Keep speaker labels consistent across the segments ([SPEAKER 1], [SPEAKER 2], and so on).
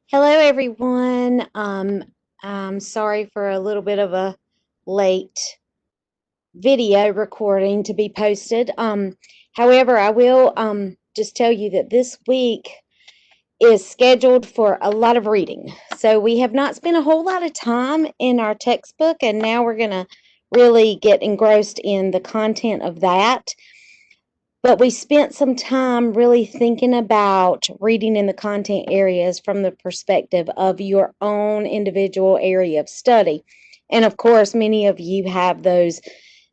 [SPEAKER 1] Hello, everyone. I'm sorry for a little bit of a late video recording to be posted. However, I will just tell you that this week is scheduled for a lot of reading. So we have not spent a whole lot of time in our textbook, and now we're going to really get engrossed in the content of that. But we spent some time really thinking about reading in the content areas from the perspective of your own individual area of study. And of course, many of you have those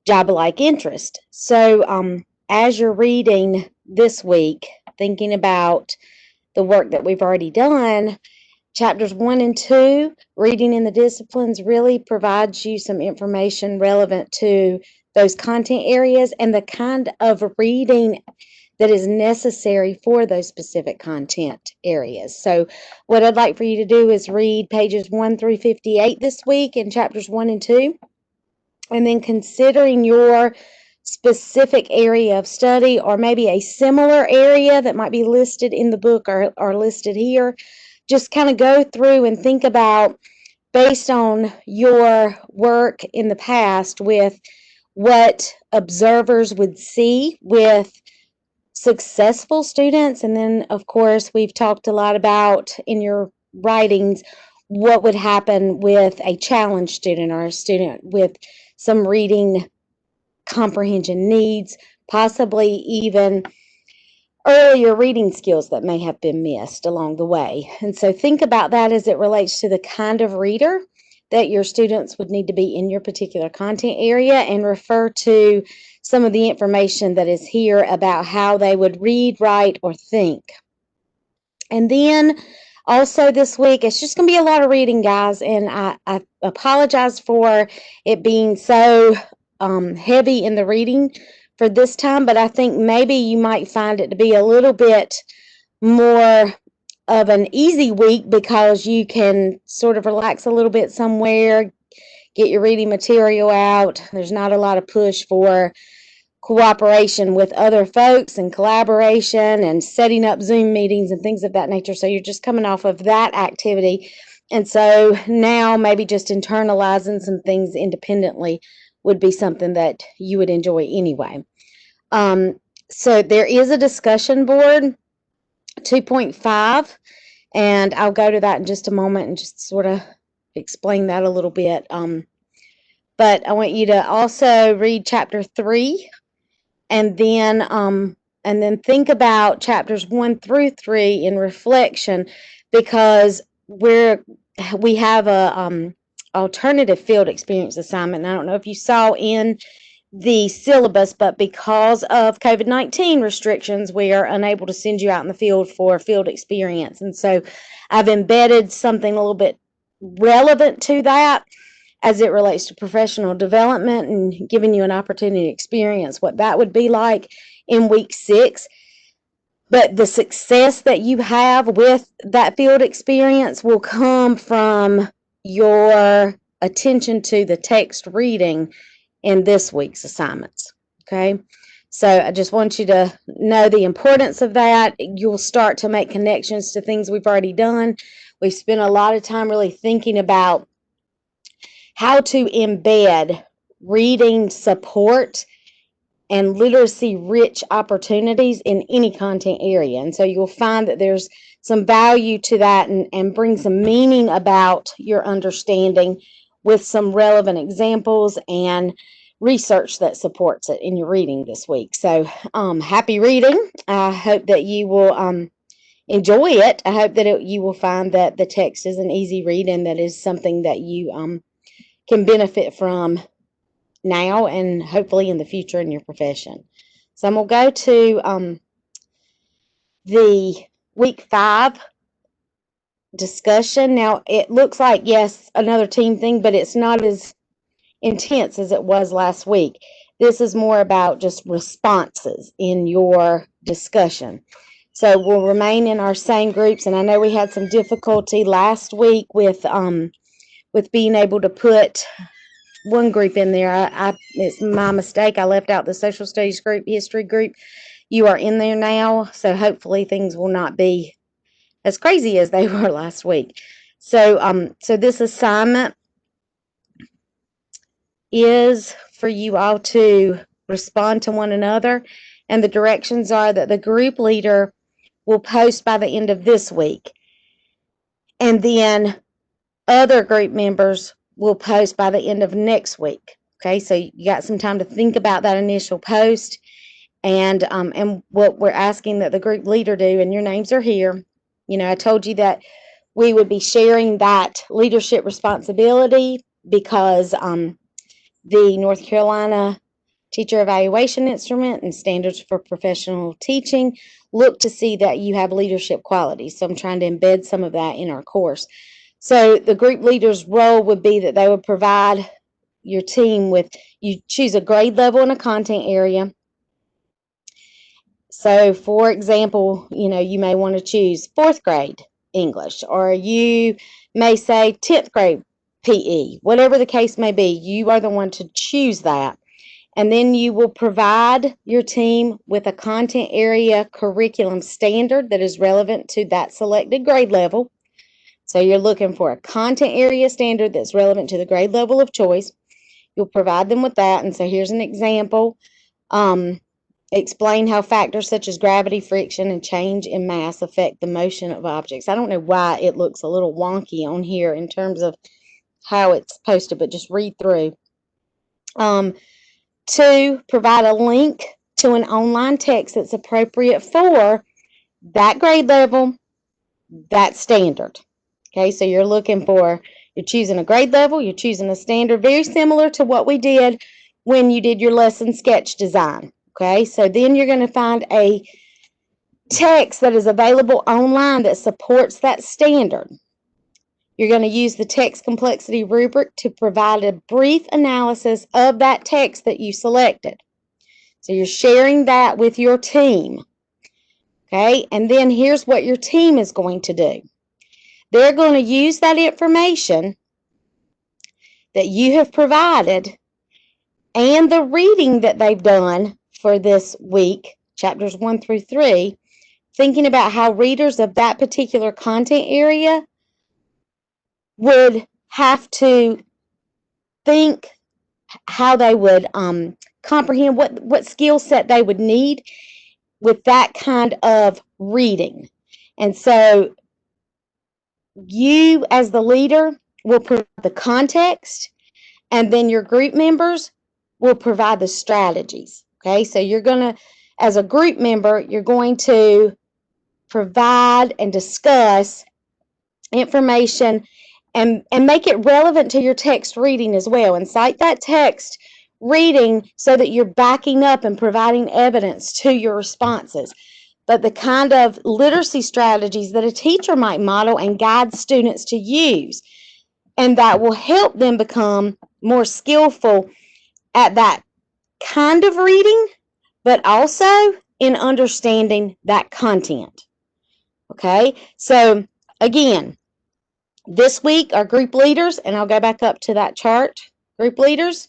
[SPEAKER 1] job-alike interests. So as you're reading this week, thinking about the work that we've already done, chapters 1 and 2, reading in the disciplines, really provides you some information relevant to those content areas and the kind of reading that is necessary for those specific content areas. So what I'd like for you to do is read pages 1 through 58 this week in chapters 1 and 2, and then considering your specific area of study or maybe a similar area that might be listed in the book or listed here, just kind of go through and think about, based on your work in the past, with what observers would see with successful students. And then, of course, we've talked a lot about in your writings what would happen with a challenged student or a student with some reading comprehension needs, possibly even earlier reading skills that may have been missed along the way. And so think about that as it relates to the kind of reader that your students would need to be in your particular content area, and refer to some of the information that is here about how they would read, write, or think. And then also this week, it's just going to be a lot of reading, guys, and I apologize for it being so heavy in the reading for this time, but I think maybe you might find it to be a little bit more of an easy week because you can sort of relax a little bit somewhere, get your reading material out. There's not a lot of push for cooperation with other folks and collaboration and setting up Zoom meetings and things of that nature. So you're just coming off of that activity. And so now maybe just internalizing some things independently would be something that you would enjoy anyway. So there is a discussion board 2.5, and I'll go to that in just a moment and just sort of explain that a little bit. But I want you to also read chapter 3, and then think about chapters 1 through 3 in reflection, because we have a alternative field experience assignment. And I don't know if you saw in the syllabus, but because of COVID-19 restrictions, we are unable to send you out in the field for field experience. And so I've embedded something a little bit relevant to that as it relates to professional development, and giving you an opportunity to experience what that would be like in week 6. But the success that you have with that field experience will come from your attention to the text reading in this week's assignments. Okay, so I just want you to know the importance of that. You'll start to make connections to things we've already done. We've spent a lot of time really thinking about how to embed reading support and literacy rich opportunities in any content area. And so you'll find that there's some value to that, and bring some meaning about your understanding with some relevant examples and research that supports it in your reading this week. So happy reading. I hope that you will enjoy it. I hope that you will find that the text is an easy read, and that is something that you can benefit from now and hopefully in the future in your profession. So I'm going to go to the week 5 discussion. Now, it looks like, yes, another team thing, but it's not as intense as it was last week. This is more about just responses in your discussion. So we'll remain in our same groups, and I know we had some difficulty last week with being able to put one group in there. It's my mistake. I left out the social studies group, history group. You are in there now, so hopefully things will not be as crazy as they were last week. So this assignment is for you all to respond to one another, and the directions are that the group leader will post by the end of this week, and then other group members will post by the end of next week. Okay, so you got some time to think about that initial post, and what we're asking that the group leader do, and your names are here. You know, I told you that we would be sharing that leadership responsibility because the North Carolina Teacher Evaluation Instrument and Standards for Professional Teaching look to see that you have leadership qualities. So I'm trying to embed some of that in our course. So the group leader's role would be that they would provide your team with, you choose a grade level and a content area. So for example, you know, you may want to choose 4th grade English, or you may say 10th grade PE, whatever the case may be. You are the one to choose that. And then you will provide your team with a content area curriculum standard that is relevant to that selected grade level. So you're looking for a content area standard that's relevant to the grade level of choice. You'll provide them with that. And so here's an example. Explain how factors such as gravity, friction, and change in mass affect the motion of objects. I don't know why it looks a little wonky on here in terms of how it's posted, but just read through. 2, provide a link to an online text that's appropriate for that grade level, that standard. Okay, so you're looking for, you're choosing a grade level, you're choosing a standard, very similar to what we did when you did your lesson sketch design. Okay, so then you're going to find a text that is available online that supports that standard. You're going to use the text complexity rubric to provide a brief analysis of that text that you selected. So you're sharing that with your team. Okay, and then here's what your team is going to do. They're going to use that information that you have provided and the reading that they've done for this week, chapters 1 through 3, thinking about how readers of that particular content area would have to think, how they would comprehend, what skill set they would need with that kind of reading. And so you as the leader will provide the context, and then your group members will provide the strategies. Okay, so you're going to, as a group member, you're going to provide and discuss information and make it relevant to your text reading as well, and cite that text reading so that you're backing up and providing evidence to your responses. But the kind of literacy strategies that a teacher might model and guide students to use, and that will help them become more skillful at that kind of reading, but also in understanding that content. Okay, so again, this week our group leaders, and I'll go back up to that chart, group leaders,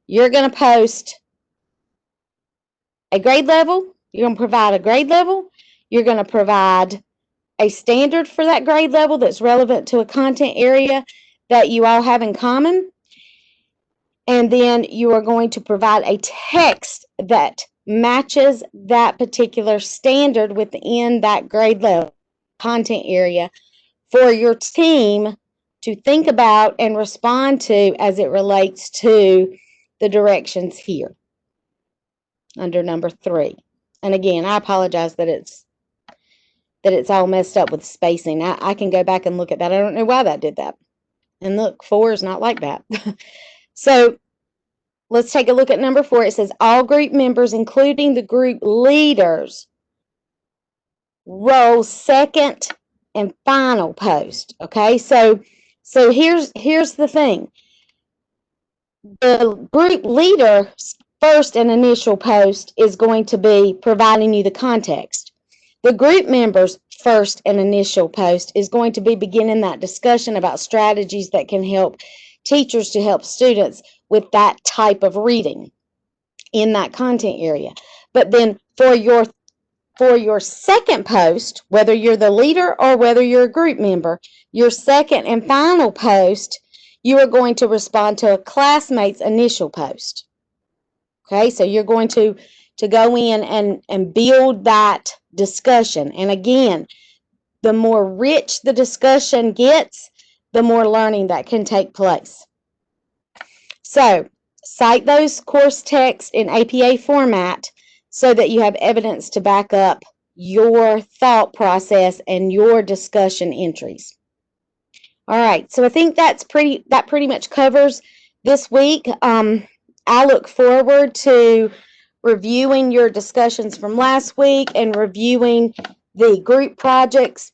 [SPEAKER 1] you're going to post a grade level, you're going to provide a grade level, you're going to provide a standard for that grade level that's relevant to a content area that you all have in common, and then you are going to provide a text that matches that particular standard within that grade level content area for your team to think about and respond to as it relates to the directions here under number 3. And again, I apologize that it's all messed up with spacing. I can go back and look at that. I don't know why that did that. And look, 4 is not like that. So let's take a look at number 4. It says all group members, including the group leaders, roll second and final post. Okay, so here's the thing. The group leader's first and initial post is going to be providing you the context. The group member's first and initial post is going to be beginning that discussion about strategies that can help teachers to help students with that type of reading in that content area. But then for your for your second post, whether you're the leader or whether you're a group member, your second and final post, you are going to respond to a classmate's initial post. Okay, so you're going to go in and build that discussion. And again, the more rich the discussion gets, the more learning that can take place. So, cite those course texts in APA format so that you have evidence to back up your thought process and your discussion entries. All right, so I think that pretty much covers this week. I look forward to reviewing your discussions from last week and reviewing the group projects.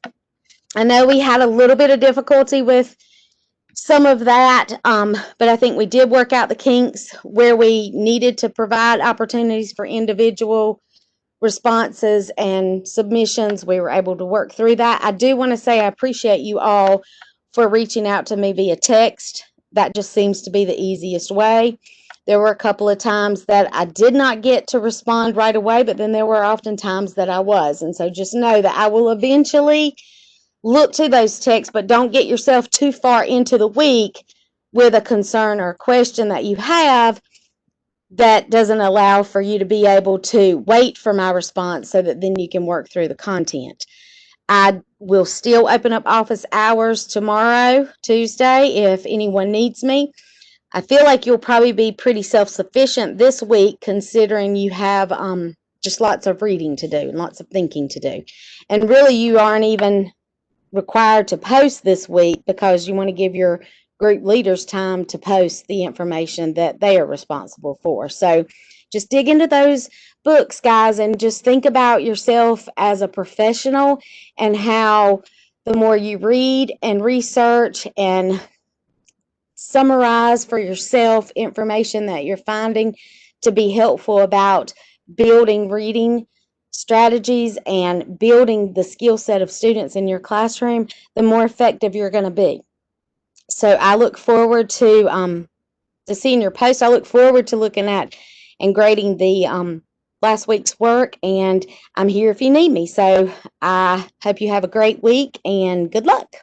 [SPEAKER 1] I know we had a little bit of difficulty with some of that, but I think we did work out the kinks where we needed to provide opportunities for individual responses and submissions. We were able to work through that. I do want to say I appreciate you all for reaching out to me via text. That just seems to be the easiest way. There were a couple of times that I did not get to respond right away, but then there were often times that I was. And so just know that I will eventually look to those texts, but don't get yourself too far into the week with a concern or a question that you have that doesn't allow for you to be able to wait for my response so that then you can work through the content. I will still open up office hours tomorrow, Tuesday, if anyone needs me. I feel like you'll probably be pretty self-sufficient this week, considering you have just lots of reading to do and lots of thinking to do. And really, you aren't even required to post this week because you want to give your group leaders time to post the information that they are responsible for. So just dig into those books, guys, and just think about yourself as a professional and how the more you read and research and summarize for yourself information that you're finding to be helpful about building reading strategies and building the skill set of students in your classroom, the more effective you're going to be. So I look forward to seeing your post. I look forward to looking at and grading the last week's work, and I'm here if you need me. So I hope you have a great week and good luck.